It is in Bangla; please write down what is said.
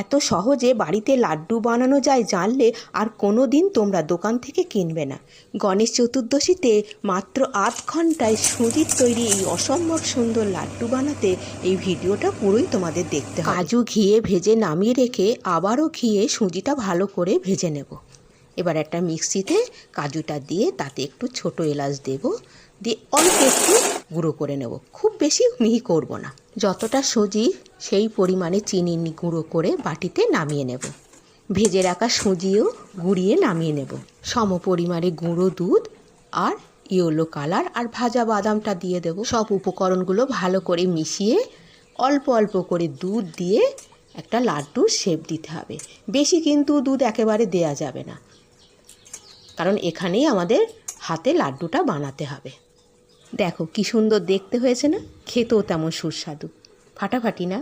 এত সহজে বাড়িতে লাড্ডু বানানো যায় জানলে আর কোনো দিন তোমরা দোকান থেকে কিনবে না। গণেশ চতুর্দশীতে মাত্র আধ ঘন্টায় সুজির তৈরি এই অসম্ভব সুন্দর লাড্ডু বানাতে এই ভিডিওটা পুরোই তোমাদের দেখতে হবে। কাজু ঘিয়ে ভেজে নামিয়ে রেখে আবারও ঘিয়ে সুজিটা ভালো করে ভেজে নেব। এবার একটা মিক্সিতে কাজুটা দিয়ে তাতে একটু ছোট এলাচ দেব, দিয়ে অল্প একটু গুঁড়ো করে নেব, খুব বেশি মিহি করব না। যতটা সুজি সেই পরিমাণে চিনি গুঁড়ো করে বাটিতে নামিয়ে নেব। ভেজে রাখা সুজিও গুঁড়িয়ে নামিয়ে নেব। সম পরিমাণে গুঁড়ো দুধ আর ইয়েলো কালার আর ভাজা বাদামটা দিয়ে দেব। সব উপকরণগুলো ভালো করে মিশিয়ে অল্প অল্প করে দুধ দিয়ে একটা লাড্ডুর শেপ দিতে হবে। বেশি কিন্তু দুধ একেবারে দেয়া যাবে না, কারণ এখানেই আমাদের হাতে লাড্ডুটা বানাতে হবে। দেখো কি সুন্দর দেখতে হয়েছে না, খেতেও তেমন সুস্বাদু, ফাটাফাটি না?